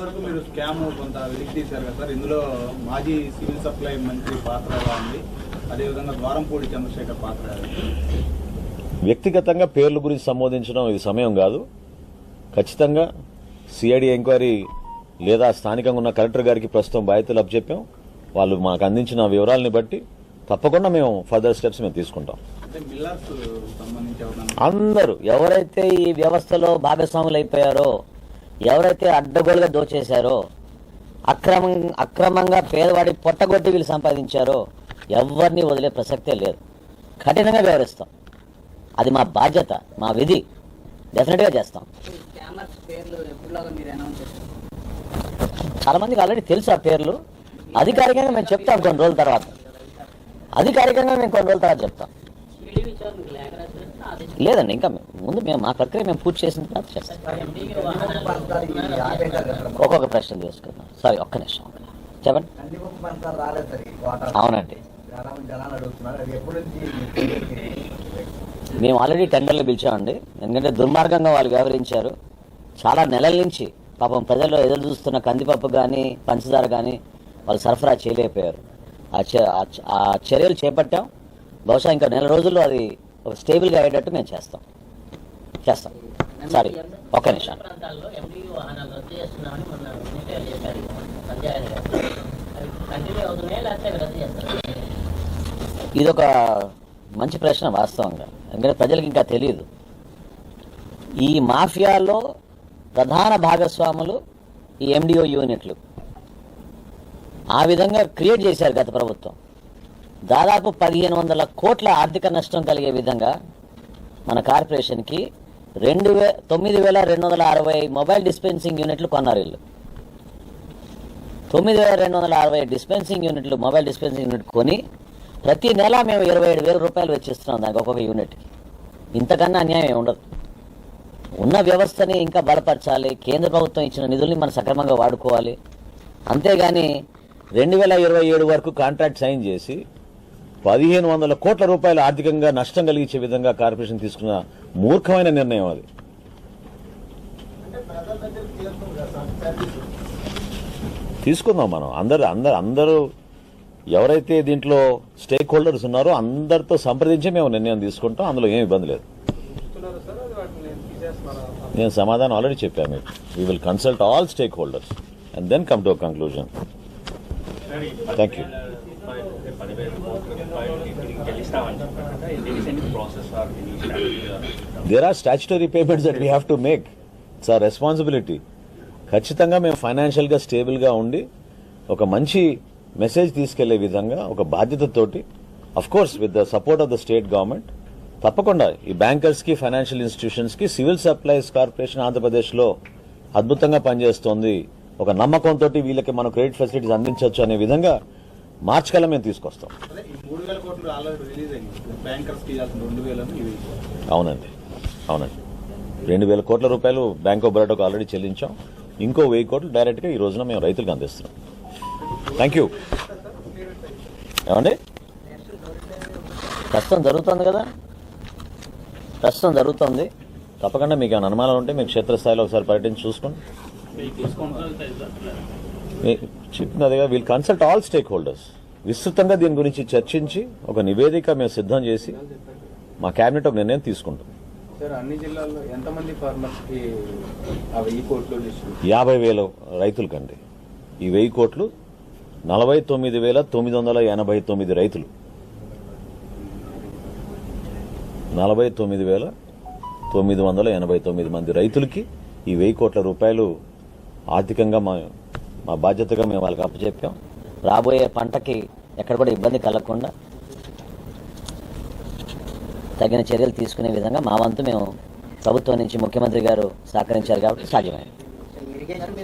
వరకు మీరు స్కామ్ కొంత వెలికి తీశారు కదా సార్, ఇందులో మాజీ సివిల్ సప్లై మంత్రి పాత్ర ఎలా ఉంది, అదేవిధంగా ద్వారంపూడి చంద్రశేఖర్ పాత్ర? వ్యక్తిగతంగా పేర్ల గురించి సంబోధించడం ఇది సమయం కాదు. ఖచ్చితంగా సిఐడి ఎంక్వైరీ లేదా స్థానికంగా ఉన్న కలెక్టర్ గారికి ప్రస్తుతం బాధ్యతలు అప్పచెప్పాం. వాళ్ళు మాకు అందించిన వివరాలని బట్టి తప్పకుండా మేము ఫర్దర్ స్టెప్స్ మేము తీసుకుంటాం. అందరూ ఎవరైతే ఈ వ్యవస్థలో భాగస్వాములు అయిపోయారో, ఎవరైతే అడ్డగోలుగా దోచేశారో, అక్రమంగా పేదవాడి పొట్టగొట్టి వీళ్ళు సంపాదించారో ఎవరిని వదిలే ప్రసక్తే లేదు. కఠినంగా వ్యవహరిస్తాం. అది మా బాధ్యత, మా విధి. డెఫినెట్గా చేస్తాం. చాలా మందికి ఆల్రెడీ తెలుసు ఆ పేర్లు. అధికారికంగా మేము చెప్తాం కొన్ని రోజుల తర్వాత. చెప్తాం. లేదండి, ఇంకా ముందు మేము మా ప్రక్రియ మేము పూర్తి చేసిన తర్వాత చేస్తాం. ఒక్కొక్క ప్రశ్న తీసుకుందాం. సారీ, ఒక్క నిమిషం చెప్పండి. అవునండి, మేము ఆల్రెడీ టెండర్లు పిలిచామండి. ఎందుకంటే దుర్మార్గంగా వాళ్ళు వ్యవహరించారు. చాలా నెలల నుంచి పాపం ప్రజల్లో ఎదురు చూస్తున్న కందిపప్పు కానీ పంచదార కానీ వాళ్ళు సరఫరా చేయలేకపోయారు. ఆ చర్యలు చేపట్టాం. బహుశా ఇంకా నెల రోజుల్లో అది స్టేబుల్గా అయ్యేటట్టు మేము చేస్తాం. సారీ, ఒక్క నిమిషం. ఇదొక మంచి ప్రశ్న వాస్తవంగా. ఎందుకంటే ప్రజలకు ఇంకా తెలియదు. ఈ మాఫియాలో ప్రధాన భాగస్వాములు ఈ ఎండిఓ యూనిట్లు. ఆ విధంగా క్రియేట్ చేశారు గత ప్రభుత్వం. దాదాపు 1500 కోట్ల ఆర్థిక నష్టం కలిగే విధంగా మన కార్పొరేషన్కి 9260 మొబైల్ డిస్పెన్సింగ్ యూనిట్లు కొన్నారు వీళ్ళు. 9260 డిస్పెన్సింగ్ యూనిట్లు, మొబైల్ డిస్పెన్సింగ్ యూనిట్ కొని ప్రతి నెల మేము 27,000 రూపాయలు వెచ్చిస్తున్నాం దానికి ఒక్కొక్క యూనిట్కి. ఇంతకన్నా అన్యాయం ఉండదు. ఉన్న వ్యవస్థని ఇంకా బలపరచాలి. కేంద్ర ప్రభుత్వం ఇచ్చిన నిధుల్ని మనం సక్రమంగా వాడుకోవాలి. అంతేగాని 2027 వరకు కాంట్రాక్ట్ సైన్ చేసి 1500 కోట్ల రూపాయలు ఆర్థికంగా నష్టం కలిగించే విధంగా కార్పొరేషన్ తీసుకున్న మూర్ఖమైన నిర్ణయం అది. తీసుకుందాం మనం అందరూ ఎవరైతే దీంట్లో స్టేక్ హోల్డర్స్ ఉన్నారో అందరితో సంప్రదించి మేము నిర్ణయం తీసుకుంటాం. అందులో ఏమి ఇబ్బంది లేదు. నేను సమాధానం ఆల్రెడీ చెప్పాను మీకు. We will consult all stakeholders and then come to a conclusion. Thank you. There are statutory payments that we have to make. It's our responsibility. ఖచ్చితంగా మేము ఫైనాన్షియల్గా స్టేబుల్గా ఉండి ఒక మంచి మెసేజ్ తీసుకెళ్లే విధంగా ఒక బాధ్యతతోటి, of course with the support of the state government, తప్పకుండా ఈ బ్యాంకర్స్కి, ఫైనాన్షియల్ ఇన్స్టిట్యూషన్స్కి సివిల్ సప్లైస్ కార్పొరేషన్ ఆంధ్రప్రదేశ్లో అద్భుతంగా పనిచేస్తోంది. ఒక నమ్మకంతో వీళ్ళకి మనం క్రెడిట్ ఫెసిలిటీస్ అందించవచ్చు అనే విధంగా మార్చి కల్లా మేము తీసుకొస్తాం. అవునండి 2,000 కోట్ల రూపాయలు బ్యాంక్ ఆఫ్ బరోడాకు ఆల్రెడీ చెల్లించాం. ఇంకో 1,000 కోట్లు డైరెక్ట్గా ఈ రోజున మేము రైతులకు అందిస్తున్నాం. Thank you. ఏమండి, ప్రస్తుతం జరుగుతుంది కదా, తప్పకుండా మీకు ఏమైనా అనుమానాలు ఉంటే మీకు క్షేత్రస్థాయిలో ఒకసారి పర్యటించి చూసుకోండి. చెప్పినదిగా we'll consult all stakeholders. విస్తృతంగా దీని గురించి చర్చించి ఒక నివేదిక మేము సిద్ధం చేసి మా కేబినెట్ ఒక నిర్ణయం తీసుకుంటాం. అన్ని జిల్లాల్లో ఎంతమంది ఫార్మర్స్ కి 1,000 కోట్లు? 50,000 రైతులకండి. ఈ 1,000 కోట్లు 49,989 రైతులు. 49,989 మంది రైతులకి ఈ 1,000 కోట్ల రూపాయలు ఆర్థికంగా మా బాధ్యతగా మేము వాళ్ళకి అప్పచెప్పాం. రాబోయే పంటకి ఎక్కడ కూడా ఇబ్బంది కలగకుండా తగిన చర్యలు తీసుకునే విధంగా మా వంతు మేము ప్రభుత్వం నుంచి ముఖ్యమంత్రి గారు సహకరించారు కాబట్టి సాధ్యమైంది.